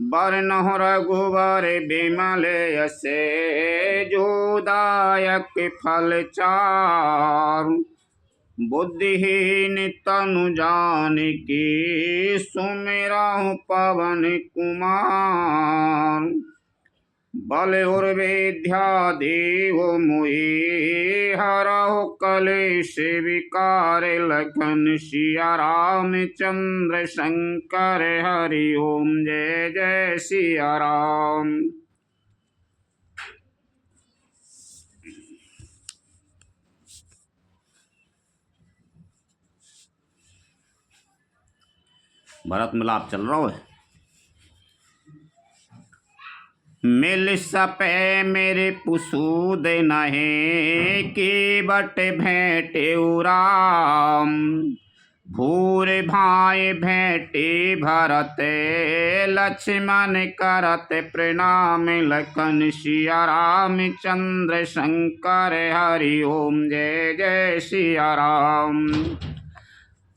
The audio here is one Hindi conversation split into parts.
बरनहुँ रघुबर बिमल यसे जोदायक फल चारु। बुद्धिहीन तनु जानिके सुमिरहुँ पवन कुमार। बल और विद्या देव मोहि हरहु कलेश विकार। लखन सिया रामचंद्र शंकर हरि ओम जय जय सिया राम। भरत मिलाप चल रहा है। मिल सपे मेरे पुसूद नहे के बट भेंटे राम। भूर भाई भेंटे भरत लक्ष्मण करत प्रणाम। लखन सिया रामचंद्र शंकर हरि ओम जय जय सिया राम।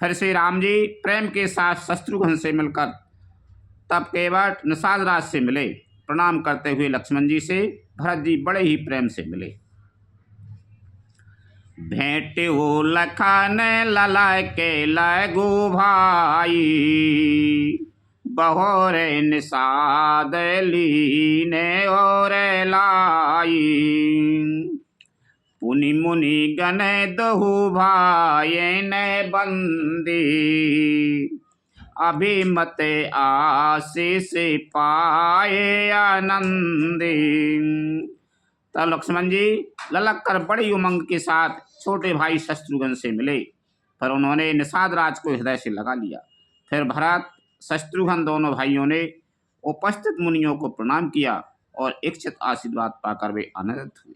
फिर श्री राम जी प्रेम के साथ शत्रुघ्न से मिलकर तब केवट निषाद राज से मिले। प्रणाम करते हुए लक्ष्मण जी से भरत जी बड़े ही प्रेम से मिले। भेंट हो लखन लला के लगू भाई। बहोरे निषाद लीने और लाई। पुनि मुनि गण दहु भाई ने बंदी। अभिमत आशीष पाए आनंदी। तब लक्ष्मण जी ललक कर बड़ी उमंग के साथ छोटे भाई शत्रुघ्न से मिले, पर उन्होंने निषाद राज को हृदय से लगा लिया। फिर भरत शत्रुघ्न दोनों भाइयों ने उपस्थित मुनियों को प्रणाम किया और इच्छित आशीर्वाद पाकर वे आनंदित हुए।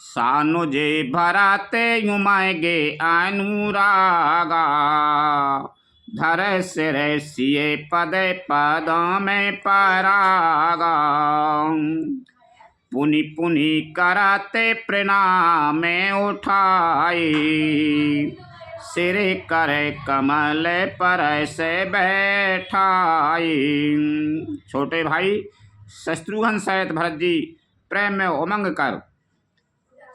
सानुजे भरते युमाएगे अनुरागा। धर सिर सिए पद पदों में परागा। पुनि पुनि कराते प्रणाम उठाए। सिर कर कमल पर से बैठाए। छोटे भाई शत्रुघ्न सहित भरत जी प्रेम में उमंग कर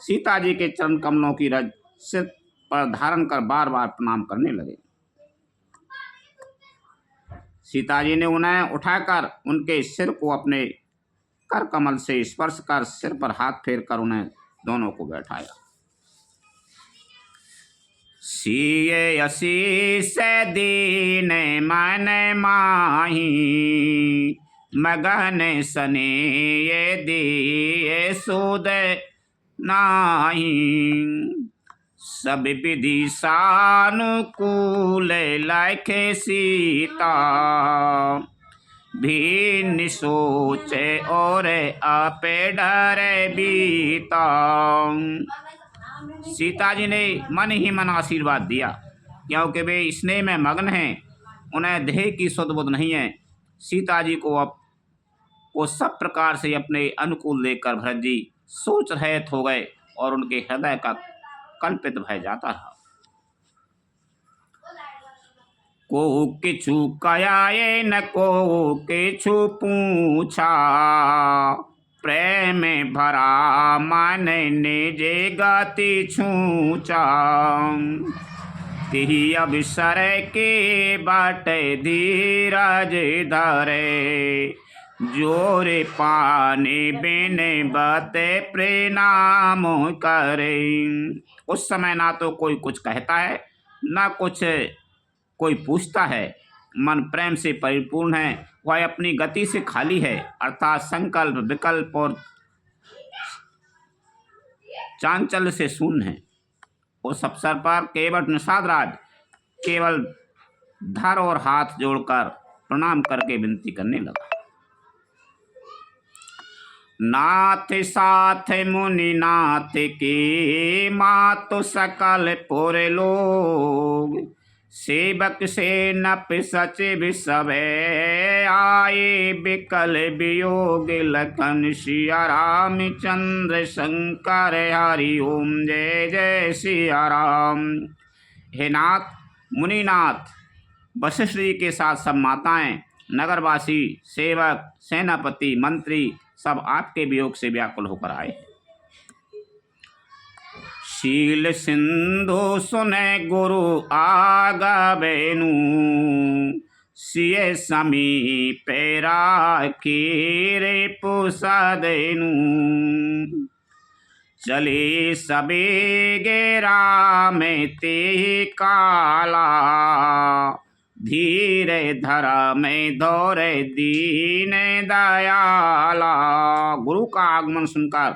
सीता जी के चरण कमलों की रज सिर पर धारण कर बार बार प्रणाम करने लगे। सीता जी ने उन्हें उठाकर उनके सिर को अपने कर कमल से स्पर्श कर सिर पर हाथ फेर कर उन्हें दोनों को बैठाया। सिए आशीष दीन मन माही। मगन सने ये दिए सुद नाही। सब विधि सानुकूल लखे सीता। भिन्न सोचे और आपे डरे बीता। सीता जी ने मन ही मन आशीर्वाद दिया, क्योंकि वे स्नेह में मग्न हैं, उन्हें देह की सुध बुध नहीं है। सीता जी को अब वो सब प्रकार से अपने अनुकूल देखकर भरत जी सोच रहित हो गए और उनके हृदय का कल्पित भय जाता रहा। को किछु कयाए न को किछु पूछा। प्रेम भरा मन निजे गति छूचा। तिहि अवसर के बाट धीरज धरे। जोरे पानी बिन बते प्रणाम करे। उस समय ना तो कोई कुछ कहता है, ना कुछ कोई पूछता है। मन प्रेम से परिपूर्ण है, वह अपनी गति से खाली है, अर्थात संकल्प विकल्प और चांचल्य से शून्य है। उस अवसर पर केवट निषाद राज केवल धर और हाथ जोड़कर प्रणाम करके विनती करने लगा। नाथ साथ मुनि नाथ के मातु सकल पुर लोग। सेवक से नप सचिव सबे आए बिकल वियोग। लखन सिया रामचंद्र शंकर हरि ओम जय जय सिया राम। हे नाथ मुनिनाथ वशिष्ठ जी के साथ सब माताएं, नगरवासी, सेवक, सेनापति, मंत्री सब आपके वियोग से व्याकुल होकर आए। शील सिंधु सुने गुरु आगबेनु, सिए समीपे राखी रे पुसदेनु। चले सबेगे राम ते काला, धीरे धरा में दौरे दीन दयाला। गुरु का आगमन सुनकर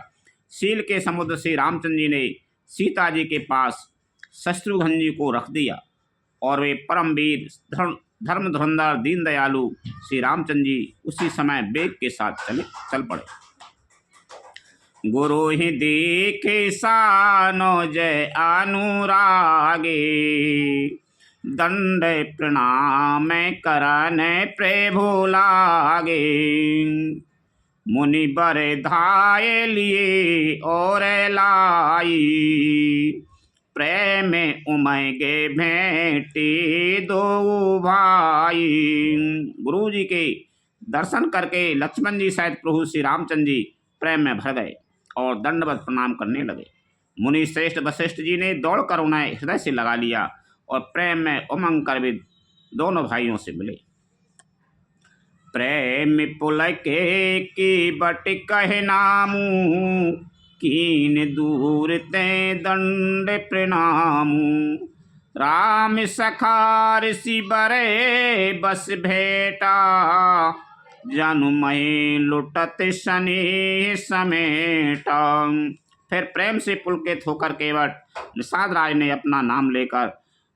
शील के समुद्र से रामचंद्र जी ने सीता जी के पास शत्रुघ्न जी को रख दिया और वे परमवीर धर्म धुरंधर दीन दयालु श्री रामचंद्र जी उसी समय वेग के साथ चल पड़े। गुरु ही देखे सानो जय अनुरागे, दंड प्रणाम करन प्रभु लागे। मुनि बरे धाये लिए और लाई, प्रेम उमगे भेंटी दो भाई। गुरु जी के दर्शन करके लक्ष्मण जी सहित प्रभु श्री रामचंद्र जी प्रेम में भर गए और दंडवत प्रणाम करने लगे। मुनि श्रेष्ठ वशिष्ठ जी ने दौड़कर उन्हें हृदय से लगा लिया और प्रेम में उमंग कर भी दोनों भाइयों से मिले। प्रेम पुलके की बट कहे नामू, कीन दूर ते दंड प्रणामू। राम सखार सी बरे बस भेटा, जनु मही लुटत शनि समेटा। फिर प्रेम से पुलकित होकर केवट निषाद राज ने अपना नाम लेकर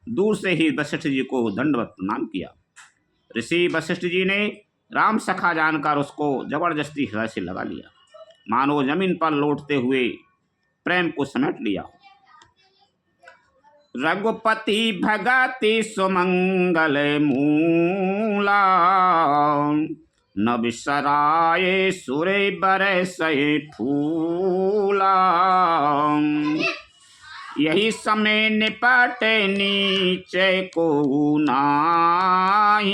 दूर से ही वशिष्ठ जी को दंडवत प्रणाम किया। ऋषि वशिष्ठ जी ने राम सखा जानकर उसको जबरदस्ती हृदय से लगा लिया, मानो जमीन पर लौटते हुए प्रेम को समेट लिया। रघुपति भगति सुमंगल मूला, न बिसराए सुरे बरसए फूला। यही समय निपट नीचे को नाही,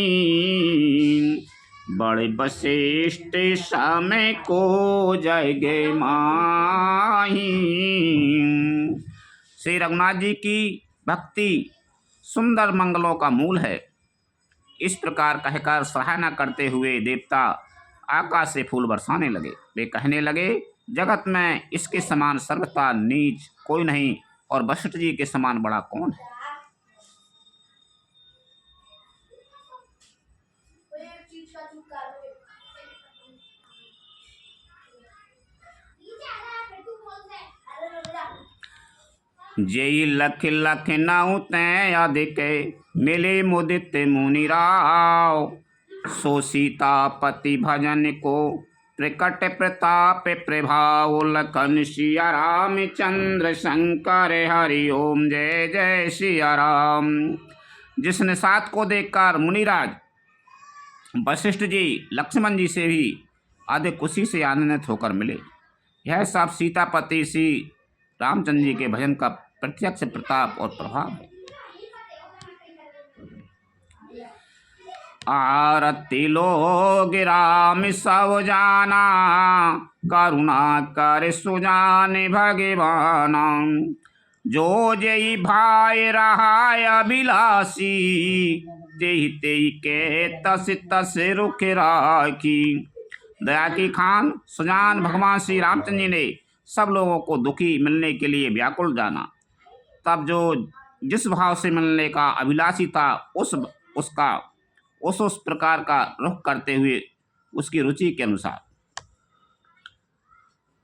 बड़े वशिष्ठ समय को जगे माही। श्री रघुनाथ जी की भक्ति सुंदर मंगलों का मूल है। इस प्रकार कहकर सराहना करते हुए देवता आकाश से फूल बरसाने लगे। वे कहने लगे, जगत में इसके समान सर्वथा नीच कोई नहीं और वशिष्ठ जी के समान बड़ा कौन है। जय लख लख नाउ तै अधिक, मिले मुदित मुनि राव। सो सीतापति भजन को प्रकट प्रताप प्रभाव। लखन सिया रामचंद्र शंकर हरि ओम जय जय सिया राम। जिस निषाद को देखकर मुनिराज वशिष्ठ जी लक्ष्मण जी से भी अधिक खुशी से आनंदित होकर मिले। यह सब सीतापति श्री रामचंद्र जी के भजन का प्रत्यक्ष प्रताप और प्रभाव है। आरती लोग राम सब जाना, करुणा कर सुजान भगवाना। जो जय भाई रहा अभिलाषी, तेहि तेहि के तस तस रुख राखी। दया की खान सुजान भगवान श्री रामचंद्र जी ने सब लोगों को दुखी मिलने के लिए व्याकुल जाना। तब जो जिस भाव से मिलने का अभिलाषी था उस प्रकार का रुख करते हुए उसकी रुचि के अनुसार।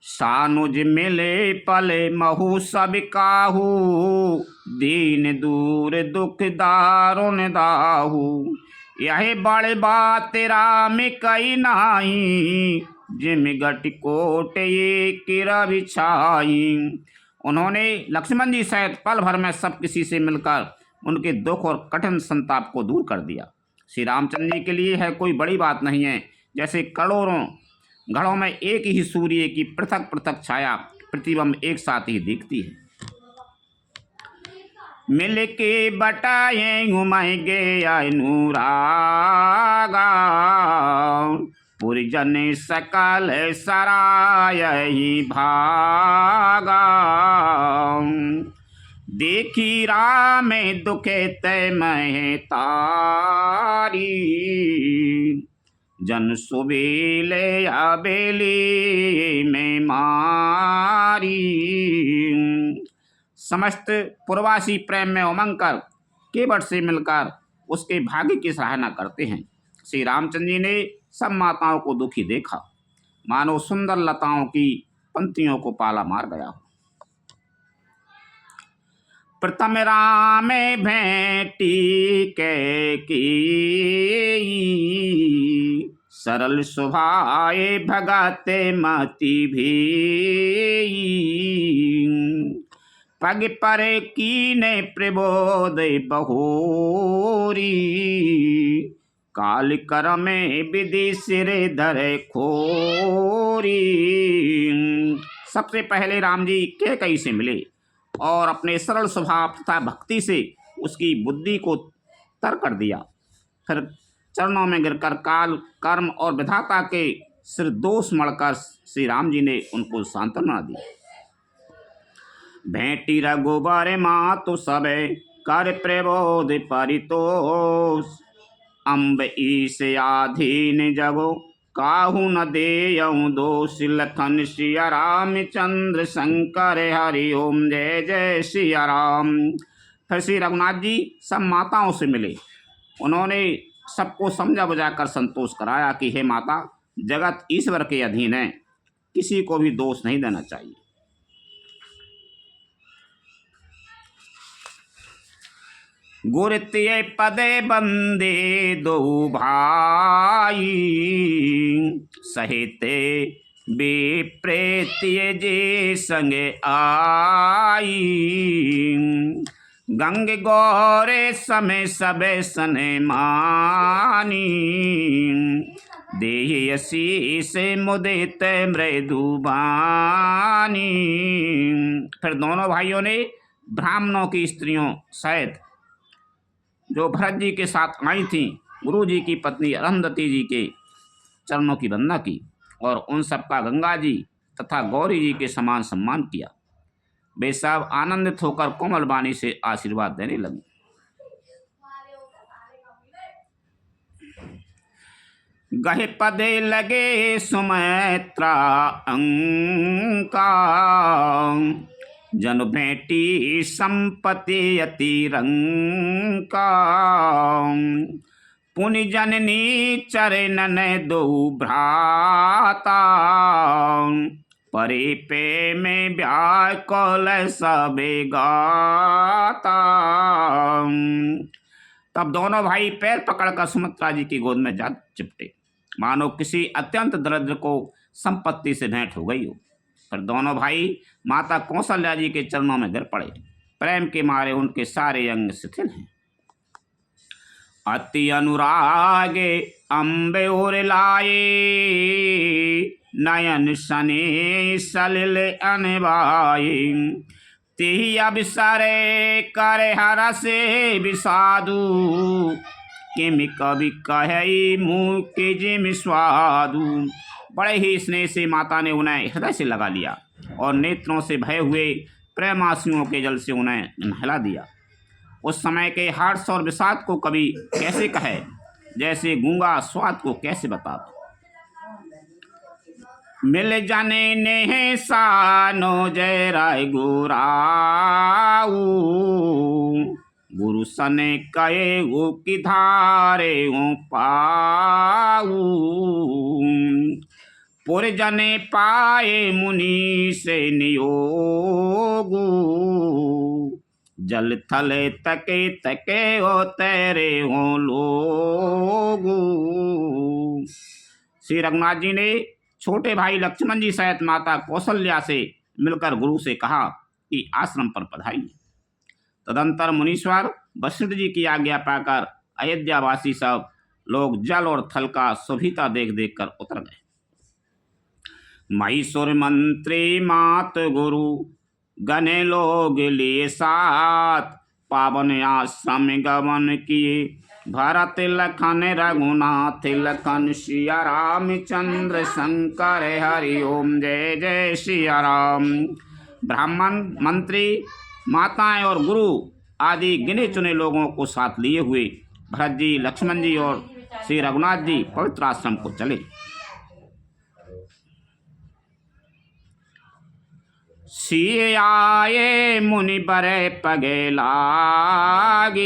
सानुज मिले पले महु सब काहू, दीन दूर दुख दारुण दाहू। यह बड़ बात राम कई नाही, जिम गट कोट ये किरा बिछाई। उन्होंने लक्ष्मण जी सहित पल भर में सब किसी से मिलकर उनके दुख और कठिन संताप को दूर कर दिया। श्री रामचंद्र जी के लिए है कोई बड़ी बात नहीं है। जैसे करोड़ों घड़ों में एक ही सूर्य की पृथक पृथक छाया प्रतिबिंब एक साथ ही दिखती है। मिल के बटाए घुमाएंगे अनुरागा पुरजन सकल सराय ही भागा देखी राम दुखे तय मह तारी जन सुबेले अबेली में मारी। समस्त पूर्वासी प्रेम में उमंग कर केवट से मिलकर उसके भाग्य की सराहना करते हैं। श्री रामचंद्र जी ने सब माताओं को दुखी देखा, मानो सुंदर लताओं की पंक्तियों को पाला मार गया हो। प्रथम राम भेंटी के की सरल स्वभाव भगते मति भी पग पर कीने प्रबोध बहोरी काल कर में विधि सिर धर खोरी। सबसे पहले राम जी कैकई से मिले और अपने सरल स्वभाव तथा भक्ति से उसकी बुद्धि को तर कर दिया। फिर चरणों में गिरकर काल कर्म और विधाता के सिर दोष मढ़कर श्री राम जी ने उनको सांत्वना दी। भेंटी रघुबर मातु सबे कर प्रबोध परितोष अम्ब ईस आधीन जगो काहू न देयऊँ दोष लखन सिया रामचंद्र शंकर हरि ओम जय जय सिया राम। फिर श्री रघुनाथ जी सब माताओं से मिले। उन्होंने सबको समझा बुझाकर संतोष कराया कि हे माता, जगत ईश्वर के अधीन है, किसी को भी दोष नहीं देना चाहिए। गुरतिये पदे बंदे दो भाई सहिते बेप्रेतिये जे संगे आई गंग गौरे समय सबे सने मानी देहि से मुदित मृदुबानी। फिर दोनों भाइयों ने ब्राह्मणों की स्त्रियों सहित जो भरत जी के साथ आई थीं, गुरु जी की पत्नी अरुंधति जी के चरणों की वंदना की और उन सबका गंगा जी तथा गौरी जी के समान सम्मान किया। वे सब आनंदित होकर कोमल वाणी से आशीर्वाद देने लगे। गहे पदे लगे सुमित्रा अंका जन भेंटी संपत्ति अति रंका पुनि जननी चरणन दो भ्राता परे पे में व्याकुल सबे गाता। तब दोनों भाई पैर पकड़कर सुमित्रा जी की गोद में जा चिपटे, मानो किसी अत्यंत दरिद्र को संपत्ति से भेंट हो गई हो। फिर दोनों भाई माता कौशल्या जी के चरणों में गिर पड़े। प्रेम के मारे उनके सारे अंग शिथिल हैं। अति अनुरागे अम्बे ओर लाए नयन सने सलिल अनबाई तेहि अवसरे करे हर से विषादु किम कवि कहे मुँह के जिम स्वादु। बड़े ही स्नेह से माता ने उन्हें हृदय से लगा लिया और नेत्रों से भये हुए प्रेमाश्रुओं के जल से उन्हें नहला दिया। उस समय के हर्ष और विषाद को कवि कैसे कहे, जैसे गूंगा स्वाद को कैसे बता। मिल जाने ने सानो जय राय गुराऊ गुरु सने कहे वो की धारे ओ पाऊ पुरजने पाए मुनि से नियोगु जल थले तके तके हो तेरे हो लोगु। श्री रघुनाथ जी ने छोटे भाई लक्ष्मण जी सहित माता कौशल्या से मिलकर गुरु से कहा कि आश्रम पर पधारिए। तदंतर मुनीश्वर वशिष्ठ जी की आज्ञा पाकर अयोध्यावासी सब लोग जल और थल का शोभिता देख देख कर उतर गए। महिषुर मंत्री मात गुरु गने लोग लिए साथ पावन आश्रम गमन किए, भरत लखन रघुनाथ लखन सिया रामचंद्र शंकर हरि ओम जय जय सिया राम। ब्राह्मण, मंत्री, माताएं और गुरु आदि गिने चुने लोगों को साथ लिए हुए भरत जी, लक्ष्मण जी और श्री रघुनाथ जी पवित्र आश्रम को चले। सिए आए मुनि बरे पगे लागी,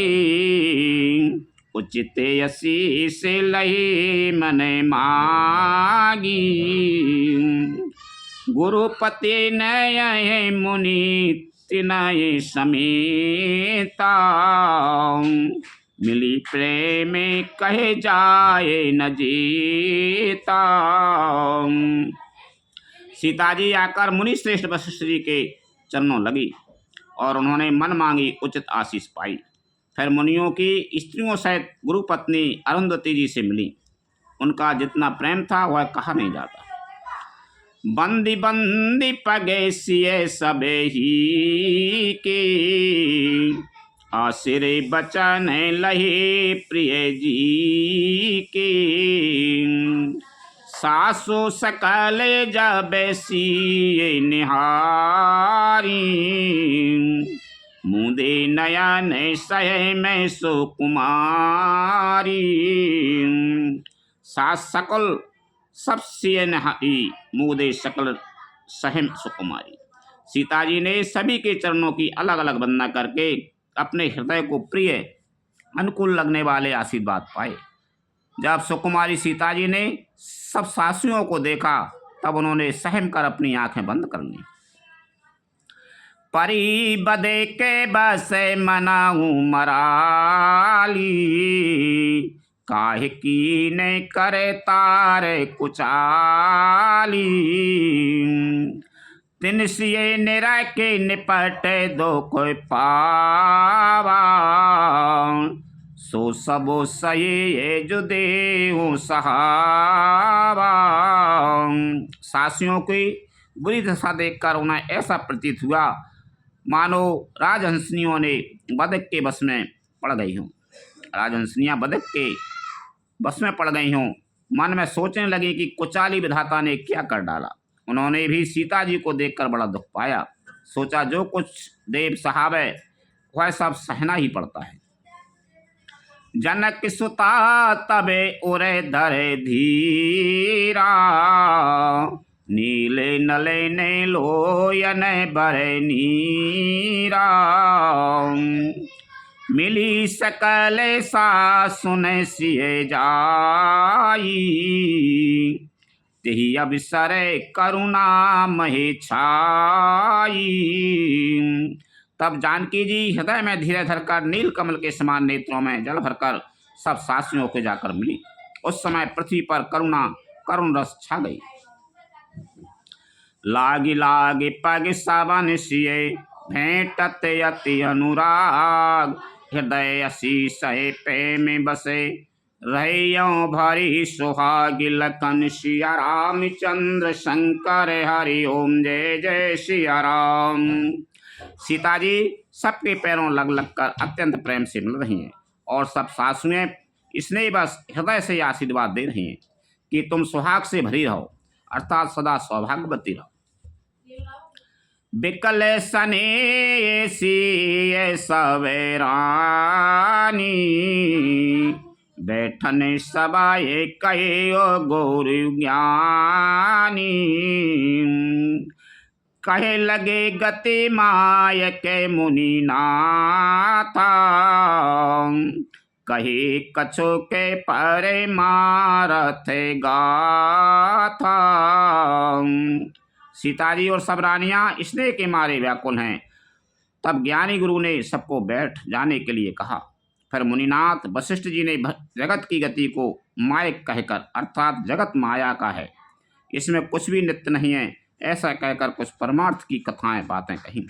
उचित आशीष लही मन मागी। गुरुपति नय मुनि तिनय समेता, मिली प्रेम कहे जाए न जीता। सीता जी आकर मुनि श्रेष्ठ वशिष्ठ जी के चरणों लगी और उन्होंने मन मांगी उचित आशीष पाई। फिर मुनियों की स्त्रियों सहित गुरु पत्नी अरुंधति जी से मिली। उनका जितना प्रेम था वह कहा नहीं जाता। बंदी बंदी पगे सिए सबे ही के, आसिरे बचन लही प्रिय जी के। सासु सकल जब सिए निहारी, मुदे नयन सह में सुकुमारी। सास सकल सब सिए निहारी, मुदे सकल सहम सुकुमारी। सीता जी ने सभी के चरणों की अलग अलग वंदना करके अपने हृदय को प्रिय अनुकूल लगने वाले आशीर्वाद पाए। जब सुकुमारी सीता जी ने सब सासियों को देखा तब उन्होंने सहम कर अपनी आंखें बंद कर ली। परी बदे के बसे मनाऊ मराली, काहे की ने करे तारे कुचाली। तिन सिए निरा के निपट दो कोई पावा, सो सबो सही जो देहु सहावा। सासियों की बुरी दशा देखकर उन्हें ऐसा प्रतीत हुआ मानो राजहंसनियों ने बदक के बस में पड़ गई हों। राजहंसनियां बदक के बस में पड़ गई हों। मन में सोचने लगी कि कुचाली विधाता ने क्या कर डाला। उन्होंने भी सीता जी को देखकर बड़ा दुख पाया। सोचा जो कुछ देव सहावे वह सब सहना ही पड़ता है। जनक सुता तबे उरे धरे धीरा, नीले नले ने लोयन बरे नीरा। मिली सकल सा सुन सिए जाई, तेहि अवसर करुणा महे छाई। तब जानकी जी हृदय में धीरे धरकर नील कमल के समान नेत्रों में जल भरकर सब सासियों को जाकर मिली। उस समय पृथ्वी पर करुण रस छा गई। लागी लागी पग सावन सिए, भेंटत अति अनुराग। हृदय असीस प्रेम बसे, रहियो भरी सुहागी। लखन सिया रामचंद्र शंकर हरि ओम जय जय सिया राम। सीता जी सबके पैरों लग लग कर अत्यंत प्रेम से मिल रही हैं और सब सासुएं इसने बस हृदय से आशीर्वाद दे रही हैं कि तुम सुहाग से भरी रहो, अर्थात सदा सौभाग्यवती रहो। बिकल सने सी सवेरानी, बैठन सबाए कहो गौरी ज्ञानी। कहे लगे गति माय के मुनि नाथा, कहे कछु के परे मारथ गाथा। सीता जी और सब रानियां स्नेह के मारे व्याकुल हैं। तब ज्ञानी गुरु ने सबको बैठ जाने के लिए कहा। फिर मुनिनाथ वशिष्ठ जी ने जगत की गति को मायक कहकर, अर्थात जगत माया का है, इसमें कुछ भी नित्य नहीं है, ऐसा कहकर कुछ परमार्थ की कथाएं बातें कही।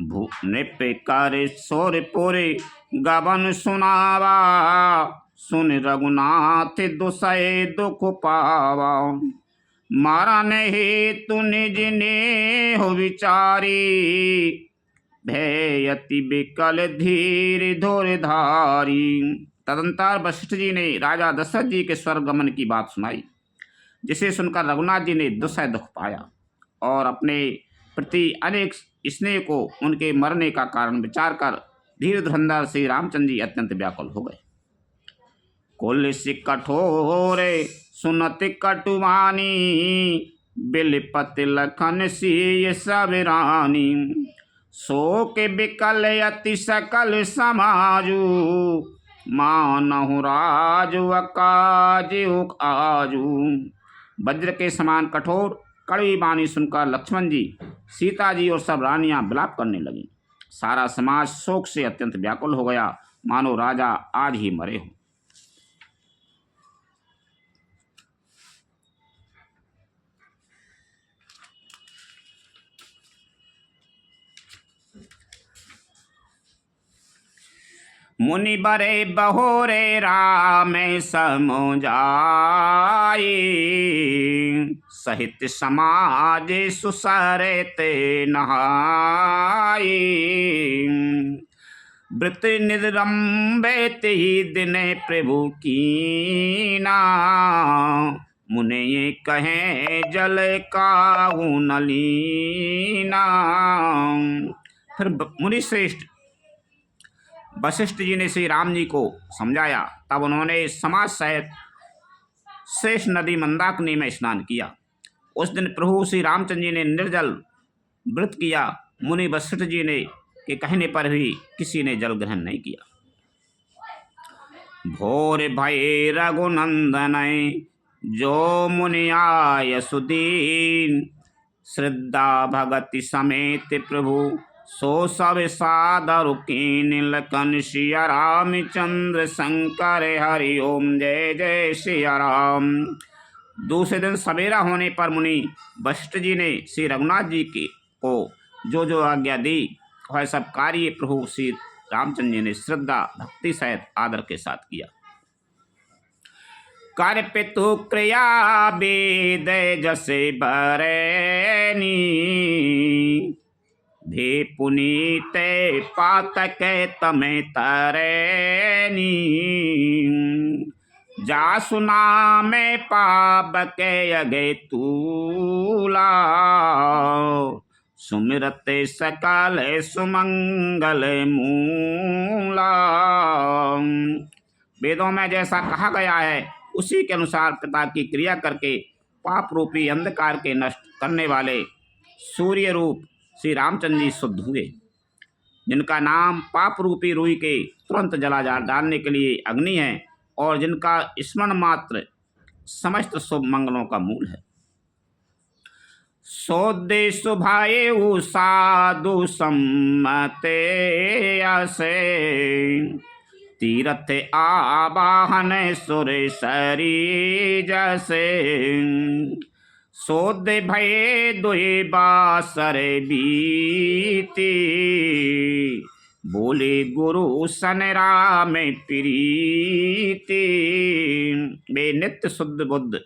नृप कर सोर पोरे गबन सुनावा, सुन रघुनाथ दुसय दुख पावा। मारा नहीं तू निज ने हो विचारी, भयति बिकल धीर धोरधारी। तदंतर वशिष्ठ जी ने राजा दशरथ जी के स्वर्गमन की बात सुनाई, जिसे सुनकर रघुनाथ जी ने दुसह दुख पाया और अपने प्रति अनेक स्नेह को उनके मरने का कारण विचार कर धीर धुरंधर श्री रामचंद्र जी अत्यंत व्याकुल हो गए। कुल सिक कठोर सुनत कटुवानी, बिलपत लखन सिय सब रानी। शोक बिकल अति सकल समाजू, मानहु राजु अकाजु आजू। वज्र के समान कठोर कड़वी वाणी सुनकर लक्ष्मण जी, सीता जी और सब रानियां विलाप करने लगी। सारा समाज शोक से अत्यंत व्याकुल हो गया, मानो राजा आज ही मरे हों। मुनि बरे बहोरे राम समुझाई, सहित समाज सुसरत नहाई। व्रत निरंबित ही दिन प्रभु कीना, मुने ये कहे जल काहू नलीना। फिर मुनि श्रेष्ठ वशिष्ठ जी ने श्री राम जी को समझाया। तब उन्होंने समाज सहित शेष नदी मंदाकिनी में स्नान किया। उस दिन प्रभु श्री रामचंद्र जी ने निर्जल व्रत किया। मुनि वशिष्ठ जी ने के कहने पर भी किसी ने जल ग्रहण नहीं किया। भोर भय रघुनंदन जो मुनि आय सुदीन, श्रद्धा भगति समेत प्रभु सो सब सादर कीन। लखन सिया रामचंद्र शंकर हरि ओम जय जय सिया राम। दूसरे दिन सवेरा होने पर मुनि वशिष्ठ जी ने श्री रघुनाथ जी को जो जो आज्ञा दी वह सब कार्य प्रभु श्री रामचंद्र जी ने श्रद्धा भक्ति सहित आदर के साथ किया। कर पितु क्रिया वेद जसे बरैनी, धे पुनीत पातक तमें तरैनी। जा सुना में पाप के अगे तूला, सुमिरत सकल सुमंगल मूला। वेदों में जैसा कहा गया है उसी के अनुसार पिता की क्रिया करके पाप रूपी अंधकार के नष्ट करने वाले सूर्य रूप श्री रामचंद्र जी शुद्ध हुए, जिनका नाम पाप रूपी रुई के तुरंत जला डालने के लिए अग्नि है और जिनका स्मरण मात्र समस्त शुभ मंगलों का मूल है। सौदे सुभाए साधु सम्मते असे, तीर्थ आवाहन सुरेशरी जैसे। सोद भये दुहे बासर बीती, बोले गुरु सन राम प्रीति। वे नित्य शुद्ध बुद्ध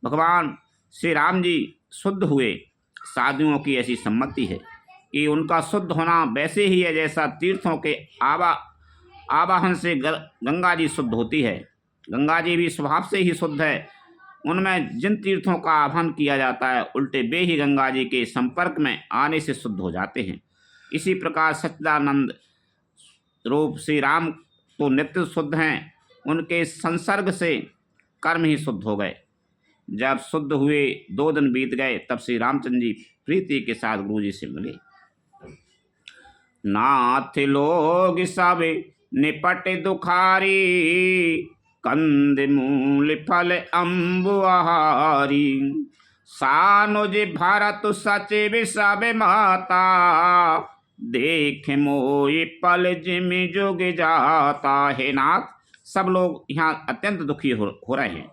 भगवान श्री राम जी शुद्ध हुए। साधुओं की ऐसी सम्मति है कि उनका शुद्ध होना वैसे ही है जैसा तीर्थों के आवाहन से गंगा जी शुद्ध होती है। गंगा जी भी स्वभाव से ही शुद्ध है। उनमें जिन तीर्थों का आह्वान किया जाता है उल्टे वे ही गंगा जी के संपर्क में आने से शुद्ध हो जाते हैं। इसी प्रकार सच्चिदानंद रूप श्री राम तो नित्य शुद्ध हैं, उनके संसर्ग से कर्म ही शुद्ध हो गए। जब शुद्ध हुए 2 दिन बीत गए तब श्री रामचंद्र जी प्रीति के साथ गुरु जी से मिले। नाथ लोग सब निपट दुखारी, कंद मूल फल अम्बु आहारी। सानुज भरत सचिव सब माता, देख मोय पल जिम जुग जाता। हे नाथ, सब लोग यहाँ अत्यंत दुखी हो रहे हैं।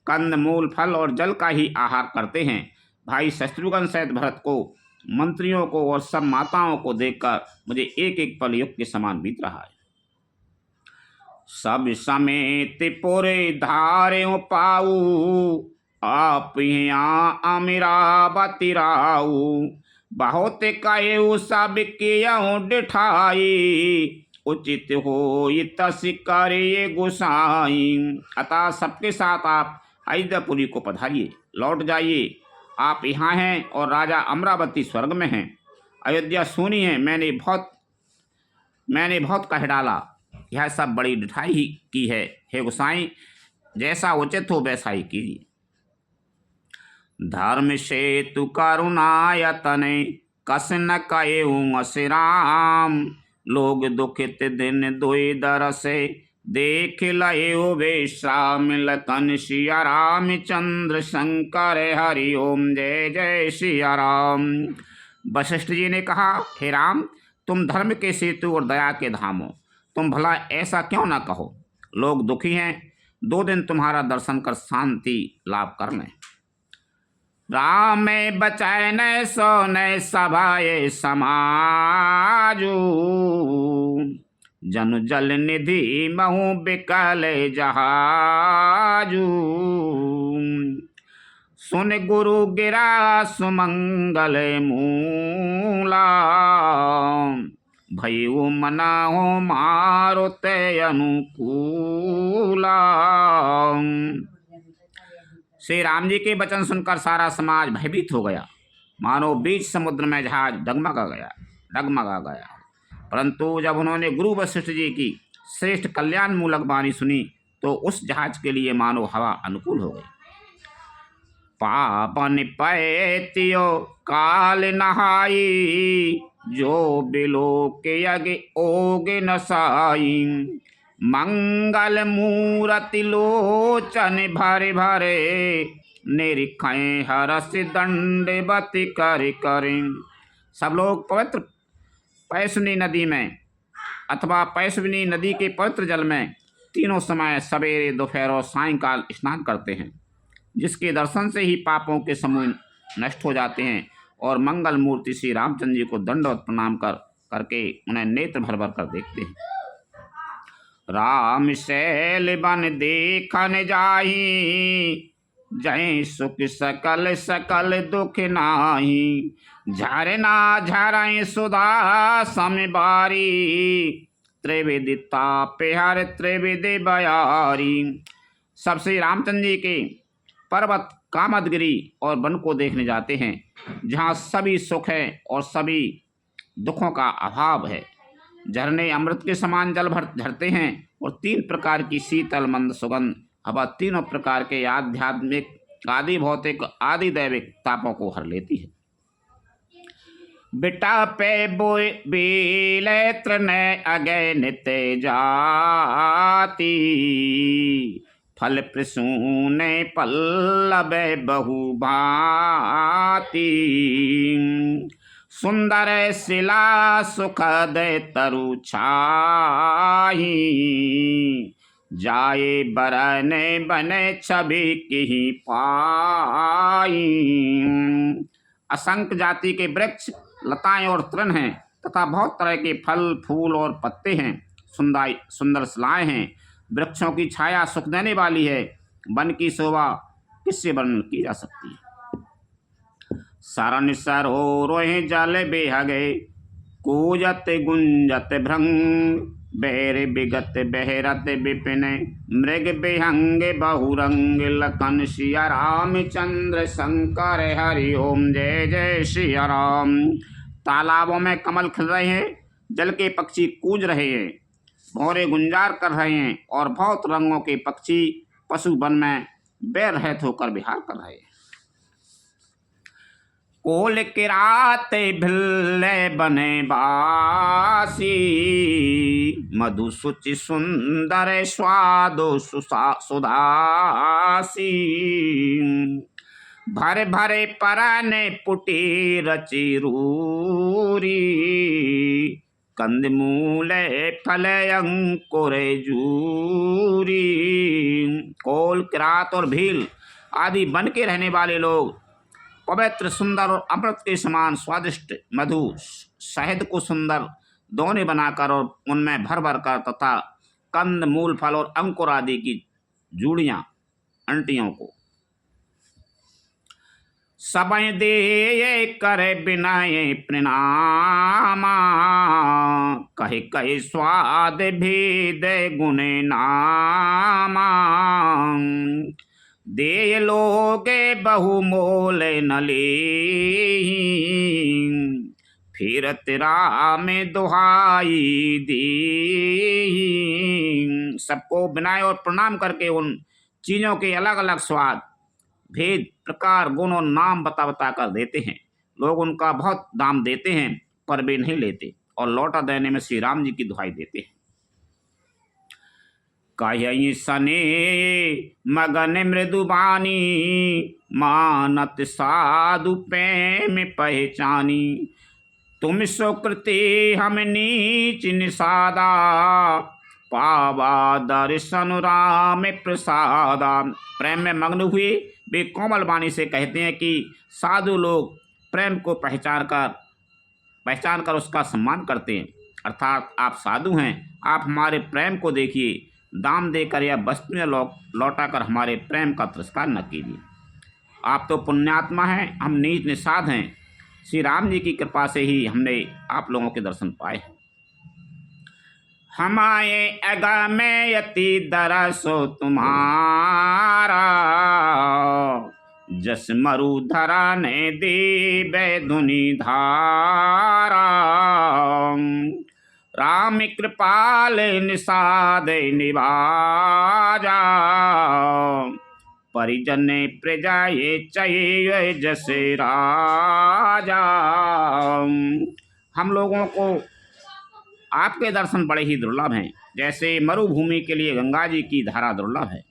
कंद मूल फल और जल का ही आहार करते हैं। भाई शत्रुघ्न सहित भरत को, मंत्रियों को और सब माताओं को देखकर मुझे एक एक पल युग के समान बीत रहा है। सब समेत पुरे धार्यों पाऊ, आप यहाँ अमीरावती राऊ। बहुत कहे सब कियो डिठाई, उचित हो तस करे गोसाई। अतः सबके साथ आप अयोध्यापुरी को पधारिए, लौट जाइए। आप यहाँ हैं और राजा अमरावती स्वर्ग में हैं। अयोध्या सोनी है, मैंने बहुत कह डाला, यह सब बड़ी डिठाई ही की है। हे गोसाई, जैसा उचित हो वैसा ही कीजिए। धर्म से तु करुणायतन, कस न कयूँ राम। लोग दुखित दिन दुई दरसे, देख लयो विश्राम। लखन सिया राम चंद्र शंकर हरि ओम, जय जय सिया राम। वशिष्ठ जी ने कहा, हे राम, तुम धर्म के सेतु और दया के धाम हो, तुम भला ऐसा क्यों ना कहो। लोग दुखी हैं, 2 दिन तुम्हारा दर्शन कर शांति लाभ कर लें। राम बचाए न सोने सभाए समाजू, जनु जल निधि महु बिकल जहाजू। सुन गुरु गिरा सुमंगल मूला, भयउ मना हो मारो ते अनुकूला। श्री राम जी के वचन सुनकर सारा समाज भयभीत हो गया, मानो बीच समुद्र में जहाज डगमगा गया। परंतु जब उन्होंने गुरु वशिष्ठ जी की श्रेष्ठ कल्याण मूलक वाणी सुनी तो उस जहाज के लिए मानो हवा अनुकूल हो गई। पापन पैतियो काल नहाई, जो बिलो के यज्ञ ओग नसाई। मंगल मूरति लोचन भरे भरे, निरखय हरस दंडवती कर करें। सब लोग पवित्र पैसुनी नदी में अथवा पैसुनी नदी के पवित्र जल में तीनों समय सवेरे, दोपहर और सायंकाल स्नान करते हैं, जिसके दर्शन से ही पापों के समूह नष्ट हो जाते हैं और मंगल मूर्ति श्री रामचंद्र जी को दंडवत प्रणाम करके उन्हें नेत्र भर भर कर देखते हैं। राम शैल बन देखन जाही, जय सुख सकल सकल दुख नाही। झरना झरय सुधा समबारी, त्रिविधि तापे हर त्रिविधि बयारी। सब श्री रामचंद्र जी के पर्वत कामदगिरी और वन को देखने जाते हैं, जहाँ सभी सुख है और सभी दुखों का अभाव है। झरने अमृत के समान जल भर झरते हैं और 3 प्रकार की शीतल मंद सुगंध हवा तीनों प्रकार के आध्यात्मिक, आदि भौतिक, आदि दैविक तापों को हर लेती है। बिटा पे बोए बेले त्रनय अगय नित्य जाती, फल प्रसूने पल्लव बहु भांति। सुंदर शिला सुखद तरु छाही, जाए बरने बने छवि की पाई। असंख्य जाति के वृक्ष, लताएं और तृण हैं तथा बहुत तरह के फल, फूल और पत्ते हैं। सुंदर शिलाएं हैं। वृक्षों की छाया सुख देने वाली है। वन की शोभा किससे वर्णन की जा सकती है। सरन सरो रोहे जल बेहगे, कूजत गुंजत भृंग। बहर बिगत बहरत विपिन, मृग विहंग बहुरंग। लखन सिया राम चंद्र शंकर हरि ओम, जय जय सिया राम। तालाबों में कमल खिल रहे हैं, जल के पक्षी कूज रहे हैं, भौरे गुंजार कर रहे हैं और बहुत रंगों के पक्षी पशु वन में बेरहत होकर विहार कर रहे हैं। कोल किरात भिल्ले बने बासी, मधु सुचि सुंदर स्वादो सुधासी। भरे भरे परने पुटी रचि रूरी, कंदमूल फल अंकुर जूरी। कोल किरात और भील आदि बन के रहने वाले लोग पवित्र, सुंदर और अमृत के समान स्वादिष्ट मधु, शहद को सुंदर दोने बनाकर और उनमें भर भर कर तथा कंद, मूल, फल और अंकुर आदि की जूड़ियां, अंटियों को सबय दे करे विनय प्रणामा, कहे कहे स्वाद भेद गुण नामा। दे लोगे बहुमोल न लेहि, फिर तेरा में दुहाई देहि। सबको विनय और प्रणाम करके उन चीज़ों के अलग अलग स्वाद, भेद, प्रकार, गुण और नाम बता बता कर देते हैं। लोग उनका बहुत दाम देते हैं पर वे नहीं लेते और लौटा देने में श्री राम जी की दुहाई देते हैं। कहि सने मगन मृदुबानी, मानत साधु प्रेम पहचानी। तुम सुकृति हम नीच निषादा, पावा दर्शन राम प्रसादा। प्रेम में मग्न हुए वे कोमल वाणी से कहते हैं कि साधु लोग प्रेम को पहचान कर उसका सम्मान करते हैं। अर्थात आप साधु हैं, आप हमारे प्रेम को देखिए, दाम देकर या वस्तुएं लौटा कर हमारे प्रेम का तिरस्कार न कीजिए। आप तो पुण्यात्मा हैं, हम नीच निषाद हैं। श्री राम जी की कृपा से ही हमने आप लोगों के दर्शन पाए। हमारे अगम यति दरसो तुम्हारा, जस मरुधरा ने देवे धुनि धारा। राम कृपाल निषाद निवाजा, परिजन प्रजा ये चाहिए जैसे राजा। हम लोगों को आपके दर्शन बड़े ही दुर्लभ हैं, जैसे मरुभूमि के लिए गंगा जी की धारा दुर्लभ है।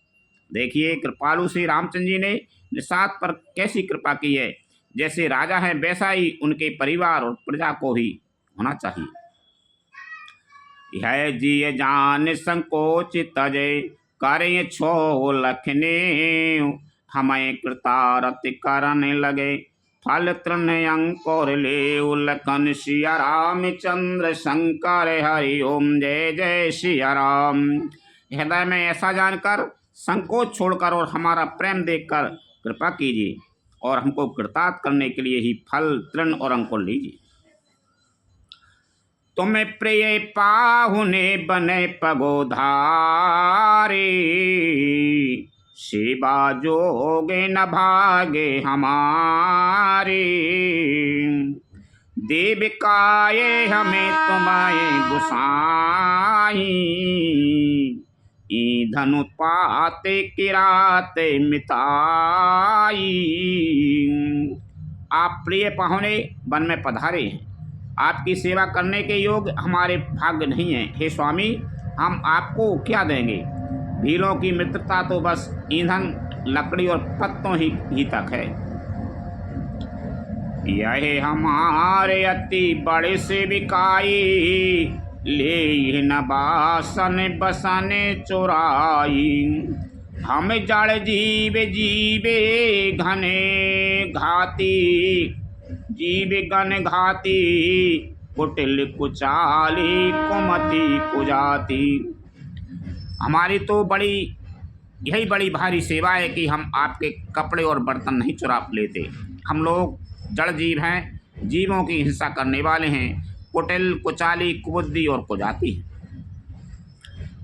देखिए कृपालु श्री रामचंद्र जी ने निषाद पर कैसी कृपा की है। जैसे राजा हैं वैसा ही उनके परिवार और प्रजा को भी होना चाहिए। यह जी जान संकोच तजे, करें छो लखने। हमें कृतारत करने लगे, फल तृण अंकुर ले। लखन सिया रामचंद्र शंकर हरि ओम जय जय सिया राम। हृदय में ऐसा जानकर संकोच छोड़कर और हमारा प्रेम देखकर कृपा कीजिए और हमको कृतार्थ करने के लिए ही फल तृण और अंकुर लीजिए। तुम्हें प्रिय पाहुने बने पगोधारे, सेवा जोगे न भागे हमारे। देविकाए हमें तुम्हें गुसाई, ईंधन पाते किराते मिताई। आप प्रिय पाहुने वन में पधारे हैं, आपकी सेवा करने के योग्य हमारे भाग्य नहीं है। हे स्वामी, हम आपको क्या देंगे? भीलों की मित्रता तो बस ईंधन, लकड़ी और पत्तों ही तक है। यह हमारे अति बड़े से बिकाई, ले न बासन बसने चुराई। हम जड़ जीवे जीवे घने घाती, जीव गण घाती। कुटिल कुचाली कुमति कुजाती। हमारी तो यही बड़ी भारी सेवा है कि हम आपके कपड़े और बर्तन नहीं चुरा लेते। हम लोग जड़ जीव हैं, जीवों की हिंसा करने वाले हैं, कुटिल कुचाली कुबुद्धि और कुजाती है।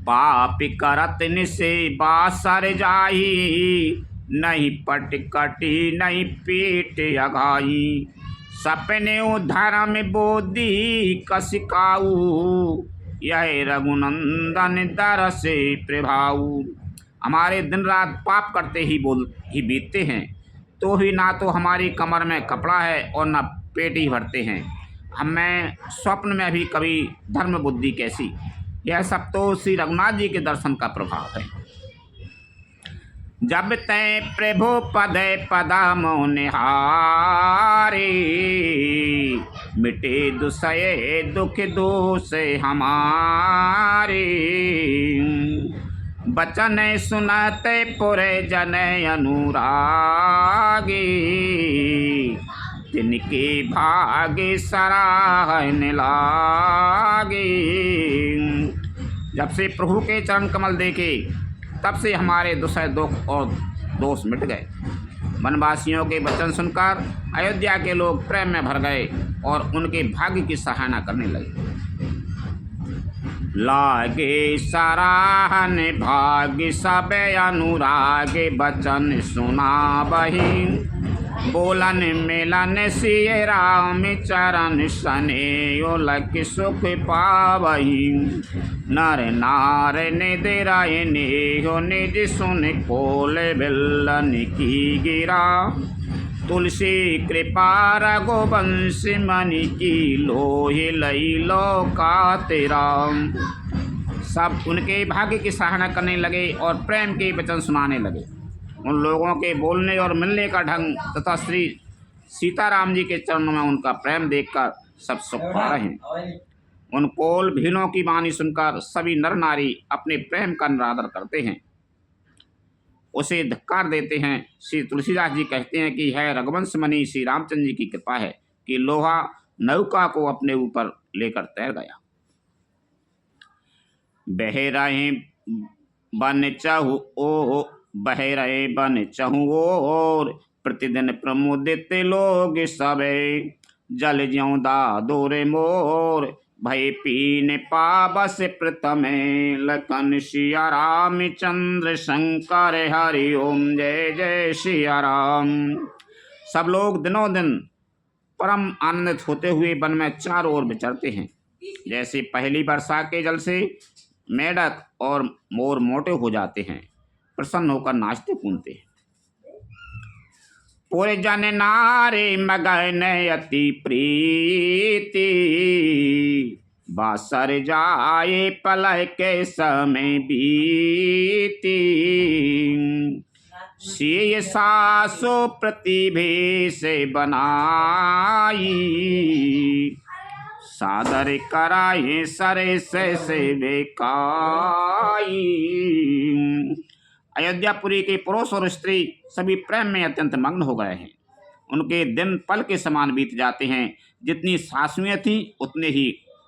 पाप करत निसे बासर जाही, नहीं पटकटी नहीं पेट अघाई। सपने धर्म बोधि कसिकाऊ, यह रघुनंदन दर से प्रभाऊ। हमारे दिन रात पाप करते ही बीतते हैं, तो ही ना तो हमारी कमर में कपड़ा है और न पेट ही भरते हैं। हमें स्वप्न में भी कभी धर्म बुद्धि कैसी। यह सब तो श्री रघुनाथ जी के दर्शन का प्रभाव है। जब तय प्रभु पद पदा मोनिहारे, मिटे दुसये दुख दोष हमारे। बचन सुनते पुरे जन अनुरागे, तिनके भागे सराहने लागे। जब से प्रभु के चरण कमल देखे तब से हमारे दुसह दुख और दोष मिट गए। वनवासियों के वचन सुनकर अयोध्या के लोग प्रेम में भर गए और उनके भाग्य की सराहना करने लगे। लागे सराहन भाग्य सब अनुराग बचन सुना बही, बोलन मिलन सिय राम चरण सने लख सुख पावही। नर नार निदराय नेहो निज सुन कोल बिल्लन की गिरा, तुलसी कृपा रघुवंश मनि की लोहि लई लोका तेरा। सब उनके भाग्य की सराहना करने लगे और प्रेम के वचन सुनाने लगे। उन लोगों के बोलने और मिलने का ढंग तथा श्री सीताराम जी के चरणों में उनका प्रेम देखकर सब सुख पा रहे हैं। उन कोल भीलों की वाणी सुनकर सभी नर नारी अपने प्रेम का निरादर करते हैं, उसे धिक्कार देते हैं। श्री तुलसीदास जी कहते हैं कि है रघुवंश मणि श्री रामचंद्र जी की कृपा है कि लोहा नौका को अपने ऊपर लेकर तैर गया। बह रहे बन चहु ओ बह रहे बन चहु और, प्रतिदिन प्रमुदित लोग सबे, जल ज्यों दादोरे मोर, भय पीन पाबस प्रथमे, लखन सिया रामचंद्र शंकर हरि ओम जय जय सिया राम। सब लोग दिनों दिन परम आनंदित होते हुए वन में चारों ओर विचरते हैं। जैसे पहली वर्षा के जल से मेढक और मोर मोटे हो जाते हैं, प्रसन्न होकर नाचते कूदते हैं। पूरे जन नारे मगन अति प्रीति, बासर जाए पलय के समय बीती, सिय सासो प्रतिभे से बनाई, सादर कराए सरे से बेकाई। अयोध्यापुरी के पुरुष और स्त्री सभी प्रेम में अत्यंत मग्न हो गए हैं। उनके दिन पल के समान बीत जाते हैं। जितनी सासुएं थी उतने ही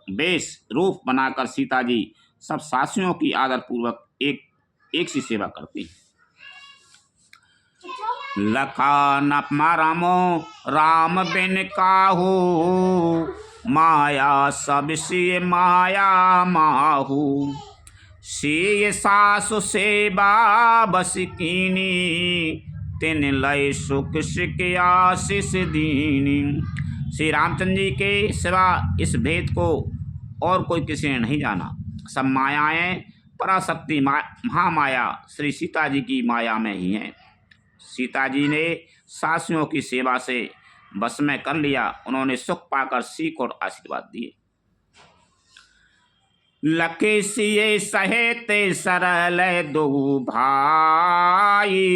बेश रूप बनाकर सीता जी सब सासुओं की आदर पूर्वक एक सी सेवा करती। लखा न रामो राम बिन काहू, माया सब से माया माहू, सिय सासु सेवा बस कीनी, तिन लय सुख सिख आशीष दीनी। श्री रामचंद्र जी के सिवा इस भेद को और कोई किसी ने नहीं जाना। सब मायाएं पराशक्ति महामाया श्री सीता जी की माया में ही हैं। सीता जी ने सासुओं की सेवा से बस में कर लिया। उन्होंने सुख पाकर सीख और आशीर्वाद दिए। लखे सिए सहेत सरल दो भाई,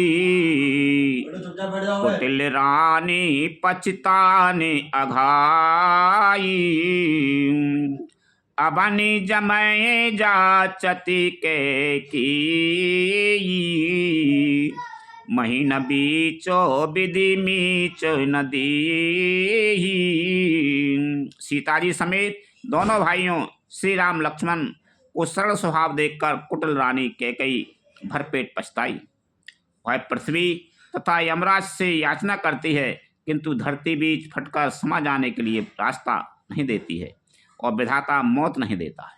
कुटिल रानी पछताने अघाई, अबनी जमय जाचति के की, महीन बीचो विधि मीचो नदी। सीता जी समेत दोनों भाइयों श्री राम लक्ष्मण को सरल स्वभाव देखकर कुटिल रानी कैकेयी भरपेट पछताई। वह पृथ्वी तथा यमराज से याचना करती है, किंतु धरती बीच फटकर समा जाने के लिए रास्ता नहीं देती है और विधाता मौत नहीं देता है।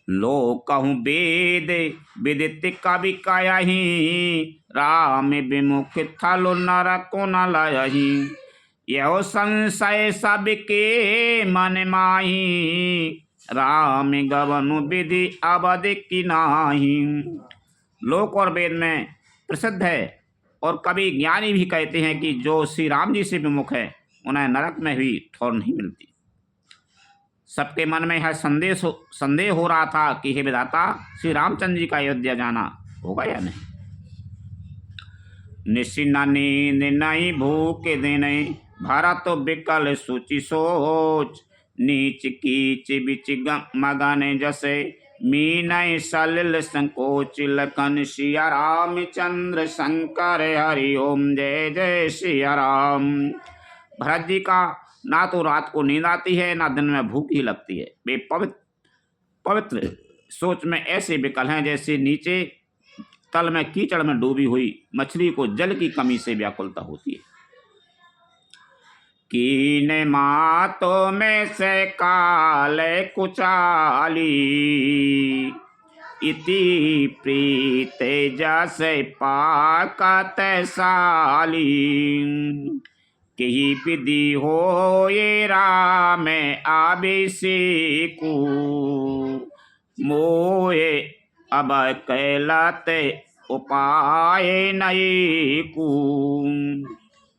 लोक कहूँ वेद विदित कवि कायाही, राम विमुख थलो नर को न लयही, यहो संशय सबके मन माही, राम गवनु विधि अवध की नाही। लोक और वेद में प्रसिद्ध है और कवि ज्ञानी भी कहते हैं कि जो श्री राम जी से विमुख है उन्हें नरक में भी ठौर नहीं मिलती। सबके मन में यह संदेह हो रहा था कि हे विधाता, श्री रामचंद्र जी का अयोध्या जाना होगा या नहीं। निशिना नींद नहीं भूख दिन, भारत बिकल सूची सोच, नीच कीच बिच मगन जसे, मीनय सलिल संकोच, लखन सिया रामचंद्र शंकर हरि ओम जय जय सिया राम। भरत जी का ना तो रात को नींद आती है ना दिन में भूख ही लगती है। वे पवित्र सोच में ऐसे विकल हैं जैसे नीचे तल में कीचड़ में डूबी हुई मछली को जल की कमी से व्याकुलता होती है। कीने मातो में से काले कुचाली, इति प्रीते जैसे पाकत साली। कही विधि हो ये राम अभिषेकु, मोए अब कैलते उपाय नये को।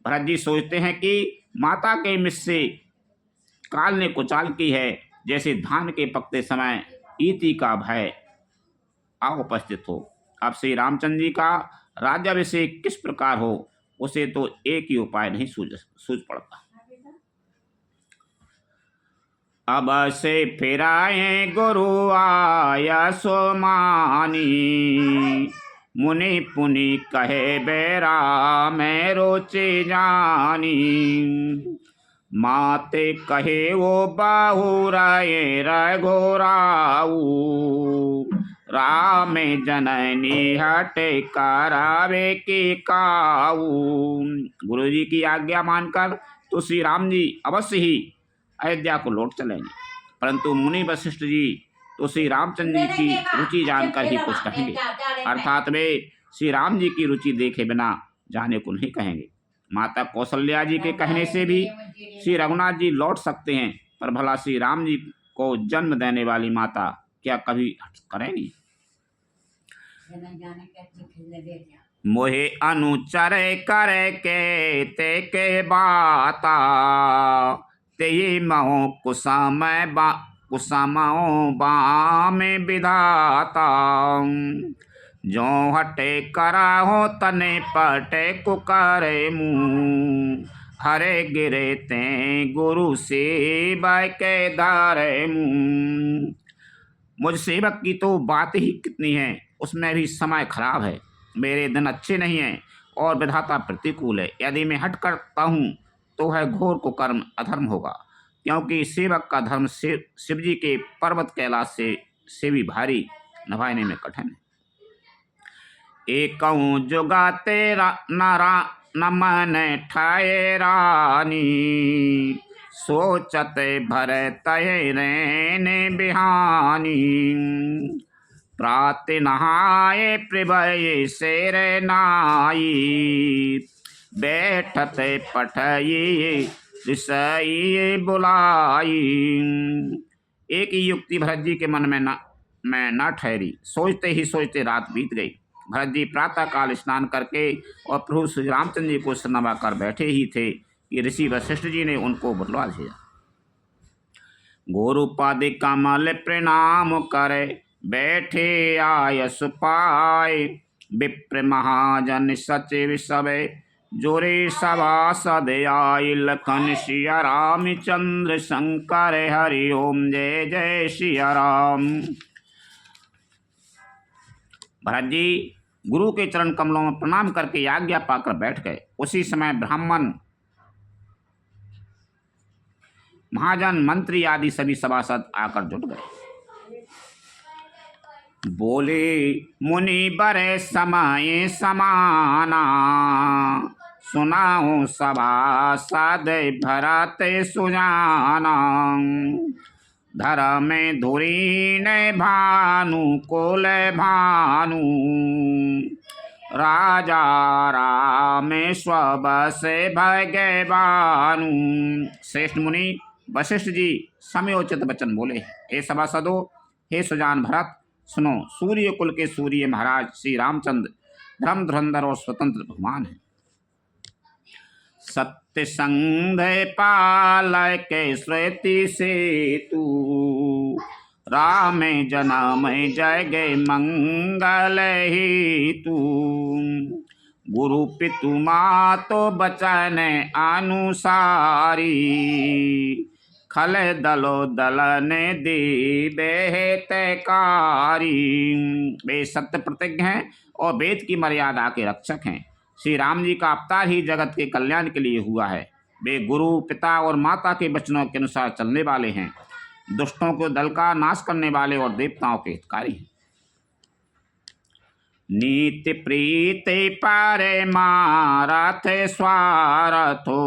भरत जी सोचते हैं कि माता के मिस से काल ने कुचाल की है, जैसे धान के पकते समय ईति का भय आ उपस्थित हो। अब श्री रामचंद्र जी का राज्याभिषेक किस प्रकार हो, उसे तो एक ही उपाय नहीं सूझ पड़ता। अब से फिराए गुरु आया सोमानी, मुनि पुनि कहे बेरा मैं रोचे जानी। माते कहे वो बाहु राय रघोराऊ, राम जननी हटे करावे के काऊ। गुरु जी की आज्ञा मानकर तो श्री राम जी अवश्य ही अयोध्या को लौट चलेंगे, परंतु मुनि वशिष्ठ जी तो श्री रामचंद्र जी की रुचि जानकर ही कुछ कहेंगे, अर्थात वे श्री राम जी की रुचि देखे बिना जाने को नहीं कहेंगे। माता कौशल्या जी के कहने से भी श्री रघुनाथ जी लौट सकते हैं, पर भला श्री राम जी को जन्म देने वाली माता क्या कभी करेंगी? मोहे अनुचर करे के ते के बाता, ते महो कुसमो बाम विधाता। जो हटे करा हो तने पटे कुकरे मुँह, हरे गिरे ते गुरु सेवक के दारे मुँह। मुझ सेवक की तो बात ही कितनी है, उसमें भी समय खराब है, मेरे दिन अच्छे नहीं हैं और विधाता प्रतिकूल है। यदि मैं हट करता हूँ तो है घोर को कर्म अधर्म होगा, क्योंकि सेवक का धर्म शिव जी के पर्वत कैलाश से भी भारी, निभाने में कठिन है। एकऊँ जुगा तेरा नारा न मन ठाए रानी, सोचत भर तय रहने बिहानी। प्रात नहाए प्रभय शेर नाई, बैठत पठये ऋषि बुलाई। एक ही युक्ति भरत जी के मन में न ठहरी, सोचते ही सोचते रात बीत गई। भरत जी प्रातः काल स्नान करके और प्रभु श्री रामचंद्र जी को नवा कर बैठे ही थे कि ऋषि वशिष्ठ जी ने उनको बुलवा दिया। गुरुपद कमल प्रणाम करे, बैठे आयस पाए। विप्र महाजन सचिव सबे, जोरे सभासद आए। लखन सिया रामचंद्र शंकर हरि ओम जय जय सिया राम। भरत जी गुरु के चरण कमलों में प्रणाम करके आज्ञा पाकर बैठ गए। उसी समय ब्राह्मण, महाजन, मंत्री आदि सभी सभासद आकर जुट गए। बोले मुनि बरे समय समाना, सुनाओ सभासद भरत सुजाना। धर्म धुरीन भानु कुल भानु, राजा राम स्वबस भगवानु। श्रेष्ठ मुनि वशिष्ठ जी समयोचित वचन बोले। हे सभासदों, हे सुजान भरत, सुनो। सूर्य कुल के सूर्य महाराज श्री रामचंद्र धर्म धुरंधर और स्वतंत्र भगवान हैं। सत्य संग पाल के श्रुति सेतु, राम जनम जग मंगल हेतु। गुरु पितु मातो बचन अनुसारी, खल दलो दलन दे तैकारी। वे सत्य प्रतिज्ञ हैं और वेद की मर्यादा के रक्षक हैं। श्री राम जी का अवतार ही जगत के कल्याण के लिए हुआ है। वे गुरु, पिता और माता के वचनों के अनुसार चलने वाले हैं। दुष्टों को दल का नाश करने वाले और देवताओं के हितकारी हैं। नीति प्रीति परमारथ स्वार्थो,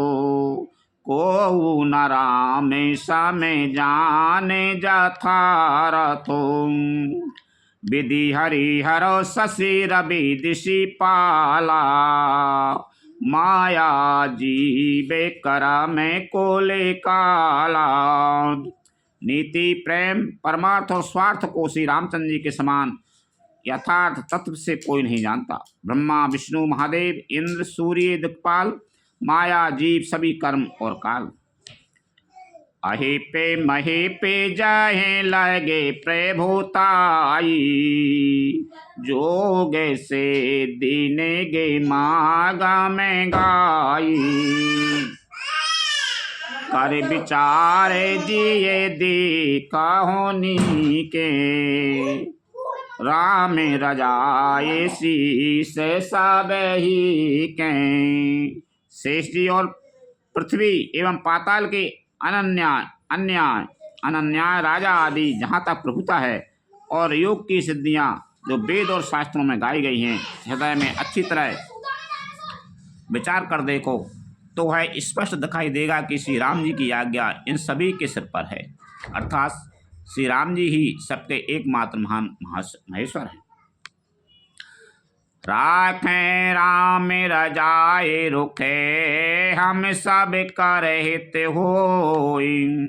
को न राम सम जाने जथारथो। विधि हरिहरो शशि रवि दिशि पाला, माया जीवे कर में कोले काला। नीति प्रेम परमार्थ और स्वार्थ को श्री रामचंद्र जी के समान यथार्थ तत्व से कोई नहीं जानता। ब्रह्मा विष्णु महादेव इंद्र सूर्य दिक्पाल माया जीव सभी कर्म और काल। अहे पे महे पे जाहे लगे प्रभुताई, जोगे से दीने गे मागा में गाई। कर विचार दिए दी कहोनी के, राम रजाए शीस सब ही के। शेष जी और पृथ्वी एवं पाताल के अनन्याय राजा आदि जहाँ तक प्रभुता है और योग की सिद्धियाँ जो वेद और शास्त्रों में गाई गई हैं, हृदय में अच्छी तरह विचार कर देखो तो वह स्पष्ट दिखाई देगा कि श्री राम जी की आज्ञा इन सभी के सिर पर है। अर्थात श्री राम जी ही सबके एकमात्र महान महेश्वर हैं। राखें राम रजाए रुखे, हम सब कर हित होई।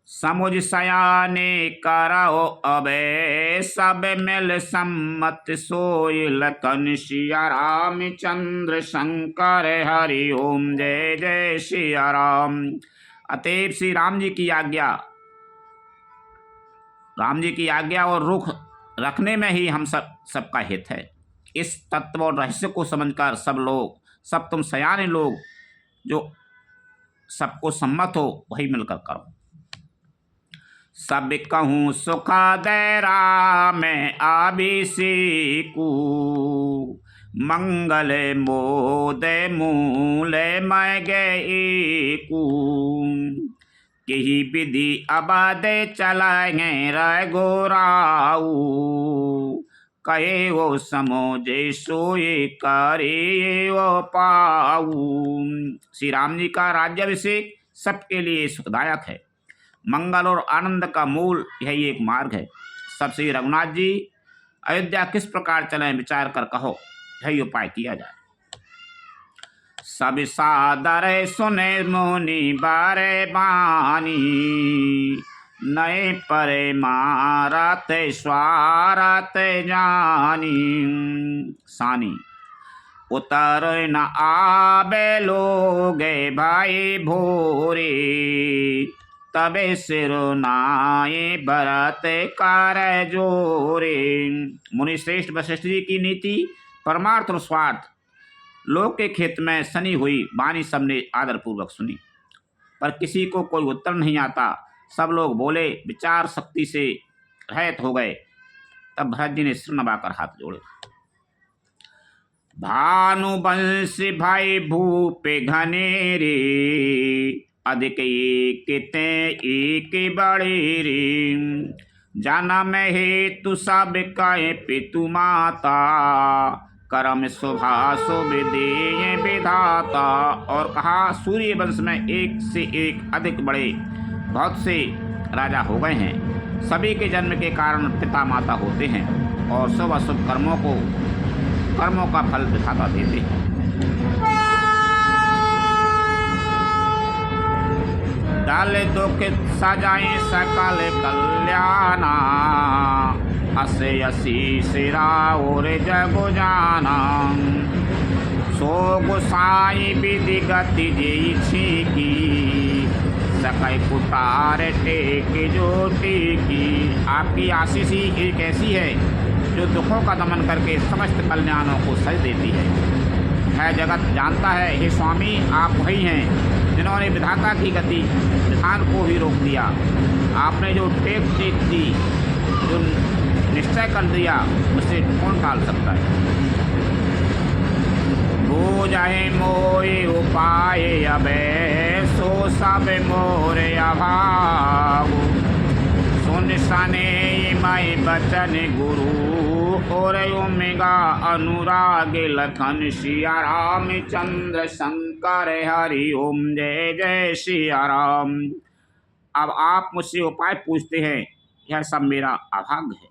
समुझ सयाने करो अबे, सब मिल सम्मत सोई। लखन सिया रामचंद्र शंकर हरि ओम, जय जय सिया राम। अतएव श्री राम जी की आज्ञा और रुख रखने में ही हम सबका हित है। इस तत्व और रहस्य को समझकर सब तुम सयाने लोग जो सबको सम्मत हो वही मिलकर करो। सब कहूँ सुख दे राम अभिषेकु, मंगल मोद मूल मैं गईकु। कही विधि अबाद चलाएंगे रघुराऊ, कहे वो समोजे सोए करे वो पाऊ। श्री राम जी का राज्याभिषेक सबके लिए सुखदायक है। मंगल और आनंद का मूल यही एक मार्ग है। सब श्री रघुनाथ जी अयोध्या किस प्रकार चलें विचार कर कहो, यही उपाय किया जाए। सब सादर सुने मुनि बारे बानी, नए परे मारत स्वारत जानी। सानी उतर न आबे लोगे भाई भोरे, तबे सिर नाये भरत कर जोरे। मुनि श्रेष्ठ वशिष्ठ जी की नीति परमार्थ और स्वार्थ लोक के खेत में सनी हुई वाणी सबने आदर पूर्वक सुनी, पर किसी को कोई उत्तर नहीं आता। सब लोग बोले, विचार शक्ति से रहित हो गए। तब भरत जी ने सिर नवाकर हाथ जोड़े। भानुवंश भाई भूप घनेरे, अधिक एक बड़े रे। जन्म हेतु सब कहे पितु माता, करम शोभा शुभ देय विधाता। और कहा, सूर्य वंश में एक से एक अधिक बड़े बहुत से राजा हो गए हैं। सभी के जन्म के कारण पिता माता होते हैं और शुभ अशुभ कर्मों का फल विधाता देते हैं। डाल दुख सजाए सकल कल्याणा, असे असी सिरा और जगो जाना। सो गोसाई विधि गति जई की, सकै कुटार टेक जो टेकी। आपकी आशीष ही एक ऐसी है जो दुखों का दमन करके समस्त कल्याणों को सज देती है। जगत जानता है, हे स्वामी आप वही हैं जिन्होंने विधाता की गति विधान को ही रोक दिया। आपने जो टेक दी, जो निश्चय कर दिया, उसे कौन टाल सकता है। हो जाए मोए उपाय अबे, सो सब मोरे अभाव। सुन सुन सने मई बचन गुरु और ओमेगा अनुराग लखन सिया रामचंद्र शंकर हरि ओम जय जय सिया राम। अब आप मुझसे उपाय पूछते हैं, यह सब मेरा अभाग्य है।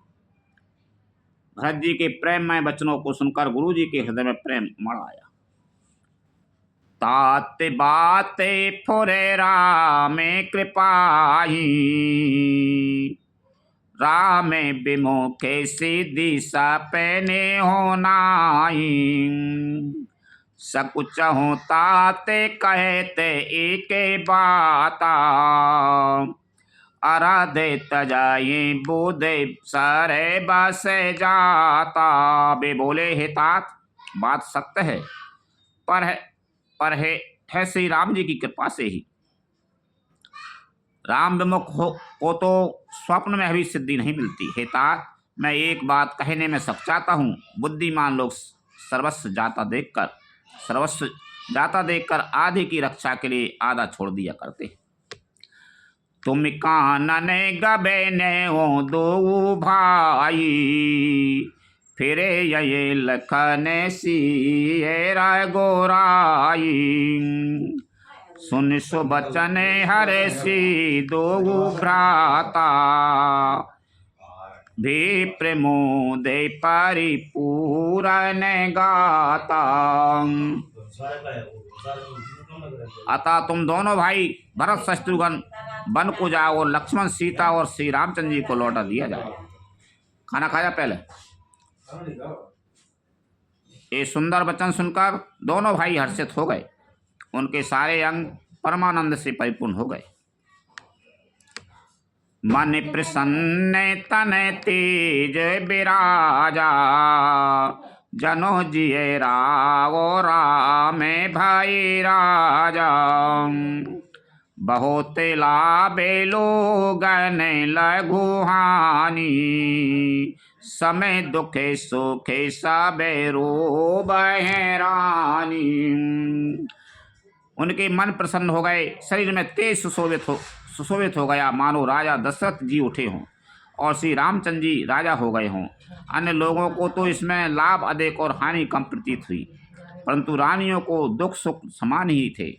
भरत जी के प्रेममय वचनों को सुनकर गुरु जी के हृदय में प्रेम उमड़ आया। तात बाते फुरे रामे कृपाई, राम विमुखे सिद्धि सपने हो नाई। सकुच हो ताते कहते एक बाता, आराधे तजाए बोधे सारे बस जाता। वे बोले, हे तात, बात सत्य है, पर है श्री राम जी की कृपा से ही। राम विमुख को तो स्वप्न में भी सिद्धि नहीं मिलती। हे तात, मैं एक बात कहने में सचाता हूँ। बुद्धिमान लोग सर्वस्व जाता देखकर आधे की रक्षा के लिए आधा छोड़ दिया करते। तुम कानन गबे ने हो दो भाई, फिरे ये लखन सिए राय गोराई। सुन सो बचन हरे सी दो भ्राता, भी प्रमोदे परिपूरन गाता। अतः तुम दोनों भाई भरत शत्रुघ्न वन को जाओ और लक्ष्मण सीता और श्री रामचंद्र जी को लौटा दिया जाए। खाना खाया पहले। ये सुंदर वचन सुनकर दोनों भाई हर्षित हो गए। उनके सारे अंग परमानंद से परिपूर्ण हो गए। मन प्रसन्न तन तेज विराजा, जनो जिये रावो राम भाई राजा। बहुत लाभे लोगन लघु हानि, समय दुखे सुखे सबे रोब हैरानी। उनके मन प्रसन्न हो गए, शरीर में तेज सुशोभित हो गया, मानो राजा दशरथ जी उठे हों और श्री रामचंद्र जी राजा हो गए हों। अन्य लोगों को तो इसमें लाभ अधिक और हानि कम प्रतीत हुई, परंतु रानियों को दुख सुख समान ही थे।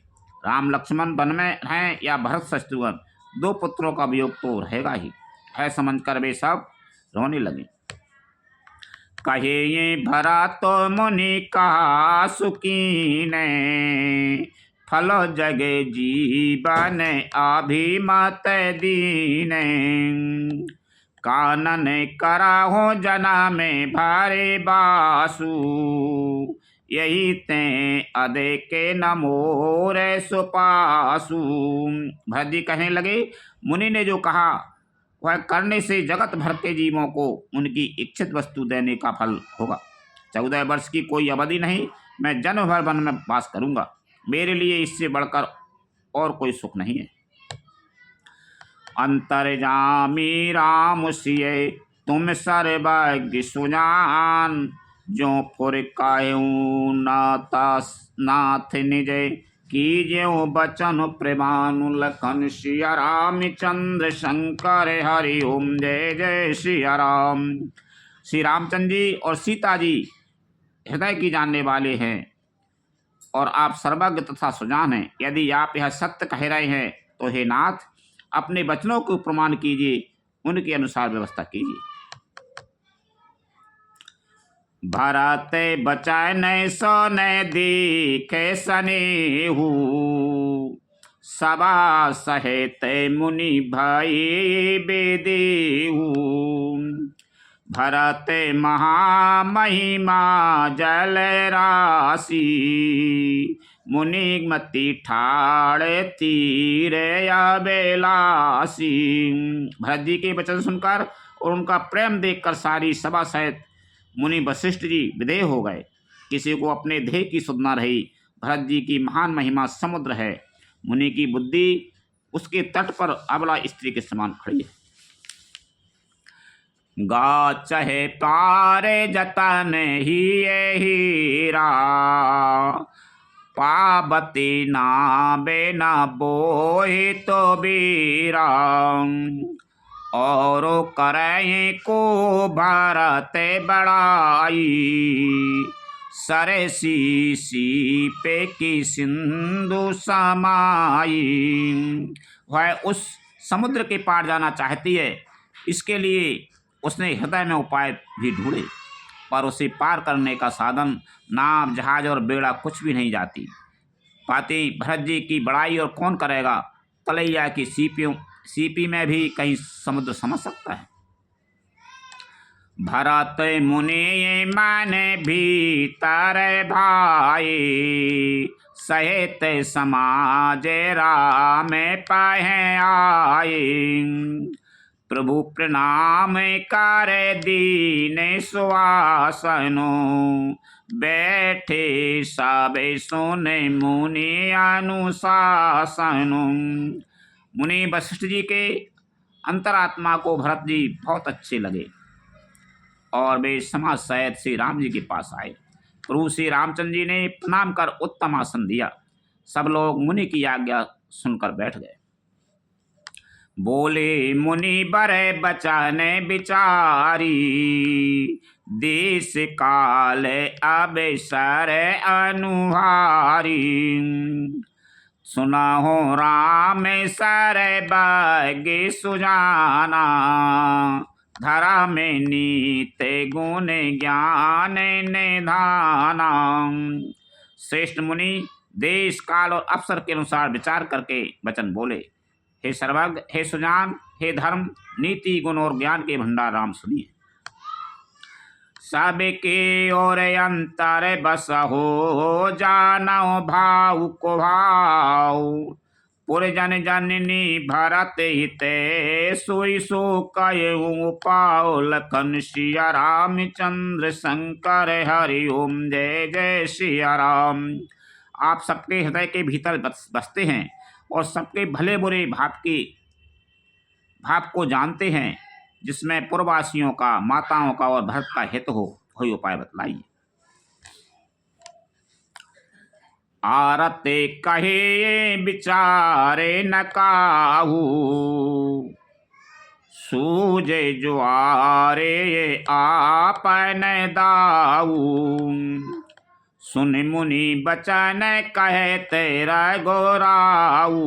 राम लक्ष्मण वन में हैं या भरत शत्रुघ्न, दो पुत्रों का वियोग तो रहेगा ही है समझकर वे सब रोने लगे। कहे ये भरत मुनि कहा सुकीने, फल जगे जीवन अभिमत दीने। कानन कराहो जना में भारे बासु, यही ते अदे के नमोर सुपासु। भरत जी कहने लगे, मुनि ने जो कहा वह करने से जगत भर के जीवों को उनकी इच्छित वस्तु देने का फल होगा। 14 वर्ष की कोई अवधि नहीं, मैं जन्म भर वन में वास करूंगा। मेरे लिए इससे बढ़कर और कोई सुख नहीं है। अंतर्जामी राम सिए तुम सर्वज्ञ सुजान, जो पुर कायू नाथ निज कीज्यो बचन प्रमानु। लखन सिया रामचंद्र शंकर हरि ओम जय जय सिया राम। श्री रामचंद्र जी और सीता जी हृदय की जानने वाले हैं और आप सर्वज्ञ तथा सुजान हैं। यदि आप यह सत्य कह रहे हैं तो हे नाथ, अपने वचनों को प्रमाण कीजिए, उनके अनुसार व्यवस्था कीजिए। भरत बचाए न सो न दीखे सनेहू, सभा सहित मुनि भई बेदेहू। भरत महामहिमा जल राशि, मुनि मति ठाड़ तीर या बेलासी। भरत जी के वचन सुनकर और उनका प्रेम देखकर सारी सभा सहित मुनि वशिष्ठ जी विदेह हो गए। किसी को अपने देह की सुध न रही। भरत जी की महान महिमा समुद्र है, मुनि की बुद्धि उसके तट पर अबला स्त्री के समान खड़ी है। गा चहे पारे जतन ही हीरा, पाबती ना बेना बोहि तो बीरा। और करें को भारत बड़ाई, सरसी सीपे की सिंधु समाई। वह उस समुद्र के पार जाना चाहती है, इसके लिए उसने हृदय में उपाय भी ढूंढे, पर उसे पार करने का साधन नाव जहाज और बेड़ा कुछ भी नहीं जाती पाती। भरत जी की बड़ाई और कौन करेगा, तलैया की सीपी में भी कहीं समुद्र समझ सकता है। भरत मुनि मन भीतर भाई, सहित समाज राम पहे आए। प्रभु प्रणाम कर दीन सुआसनो, बैठे सब सुने मुनि अनुशासनो। मुनि वशिष्ठ जी के अंतरात्मा को भरत जी बहुत अच्छे लगे और वे समाज सहित श्री राम जी के पास आए। प्रभु श्री रामचंद्र जी ने प्रणाम कर उत्तम आसन दिया। सब लोग मुनि की आज्ञा सुनकर बैठ गए। बोले मुनि बड़े बचन विचारी, देश काल अवसर अनुहारी। सुनहो राम सर बगे सुजाना, धरा में नीत गुण ज्ञान निधाना। श्रेष्ठ मुनि देश काल और अवसर के अनुसार विचार करके वचन बोले। हे सर्वज्ञ, हे सुजान, हे धर्म, नीति, गुण और ज्ञान के भंडार राम सुनिए। सबके और अंतर बस हो, जानो भाव को भाव। पुरजन जननी भरत हिते, सोई सो कयऊ पाओ। लखन सिया रामचंद्र शंकर हरि ओम, जय जय सिया राम। आप सबके हृदय के भीतर बसते हैं और सबके भले बुरे भाव को जानते हैं, जिसमें पूर्ववासियों का, माताओं का और भरत का हित हो, वही उपाय बतलाइए। आरते कहे विचारे न काहू, सूझे जुआरे आपन दाऊ। सुन मुनि बचन कहे तेरा गोराऊ,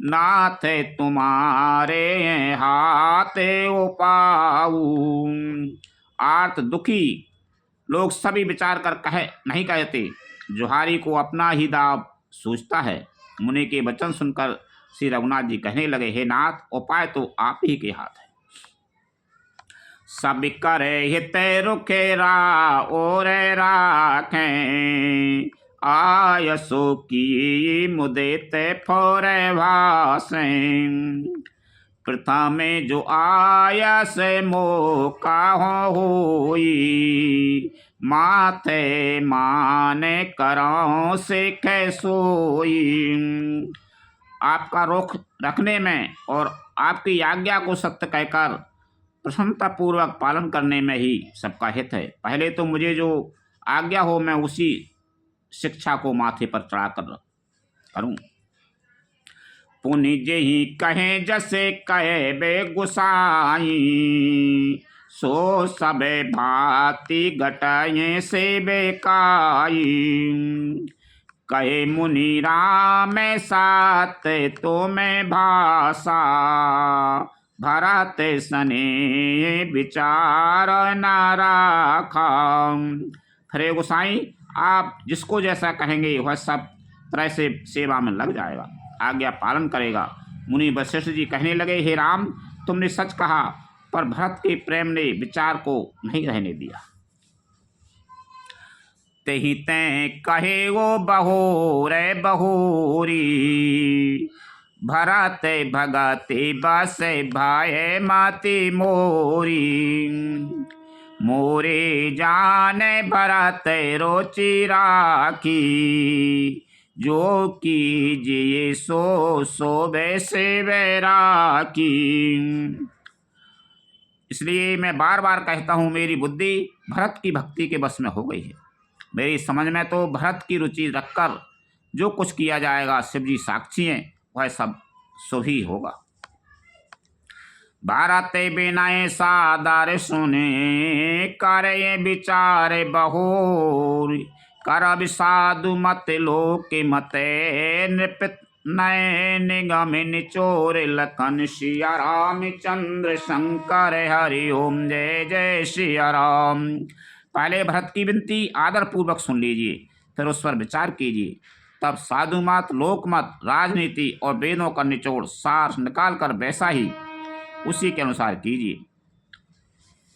नाथ तुम्हारे हाथ उपाऊ। आर्त दुखी लोग सभी विचार कर नहीं कहते, जुहारी को अपना ही दाव सूझता है। मुनि के वचन सुनकर श्री रघुनाथ जी कहने लगे, हे नाथ, उपाय तो आप ही के हाथ है। सब करे हित रुखेरा और राखें, आयसो की मुदित फोरे भासें। प्रथम जो आयस मौका होई, माथे माने करो सिख सोई। आपका रुख रखने में और आपकी आज्ञा को सत्य कहकर प्रसन्नता पूर्वक पालन करने में ही सबका हित है। पहले तो मुझे जो आज्ञा हो मैं उसी शिक्षा को माथे पर चढ़ाकर करूं। पुनि जेहि कहे जैसे कहे बे गुसाई, सो सबे भांति घटाए से बेकाई। कहे मुनि राम साथ तो मैं भाषा, भरत सने विचार न राखा। हरे गोसाई, आप जिसको जैसा कहेंगे वह सब तरह से सेवा में लग जाएगा, आज्ञा पालन करेगा। मुनि वशिष्ठ जी कहने लगे, हे राम, तुमने सच कहा, पर भरत के प्रेम ने विचार को नहीं रहने दिया। तेहि तैं कहे वो बहोरे बहोरी, भरत भगति बस भाई माती मोरी। मोरे जान भरत रोचि राखी, जो कीजिए सो सोबे से राखी। इसलिए मैं बार बार कहता हूँ, मेरी बुद्धि भरत की भक्ति के बस में हो गई है। मेरी समझ में तो भरत की रुचि रखकर जो कुछ किया जाएगा, शिव जी साक्षी हैं, वह सब शुभ ही होगा। भारत विनय सादर सुने, करे विचार बहुर, करब साधु मत लोक मते, नृप नय निगम निचोर, लखन सिया रामचंद्र शंकर हरि ओम। जय जय सिया राम। पहले भरत की विनती आदर पूर्वक सुन लीजिए, फिर उस पर विचार कीजिए, तब साधु मत, लोक मत, राजनीति और वेदों का निचोड़ सार निकाल कर वैसा ही उसी के अनुसार कीजिए।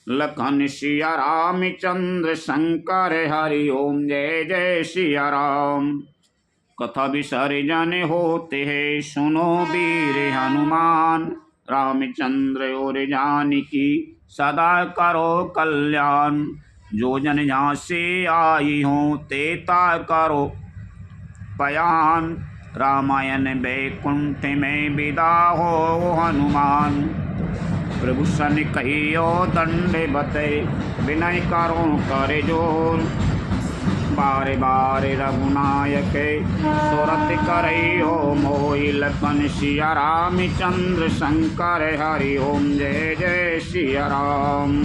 लखन सिया रामचंद्र शंकर हरि ओम। जय जय सिया राम। कथा विसर्जन होते हैं, सुनो वीर हनुमान, रामचंद्र और जानकी सदा करो कल्याण, जो जन यहाँ से आई हो तेता करो बयान, रामायण वैकुंठ में विदा हो हनुमान, प्रभु सन कहियो दंड बते, विनय करो कर जोर, बारे बारे रघुनायक सुरत करियो मोहि, लखन सिया रामचंद्र शंकर हरि ओम। जय जय सिया राम।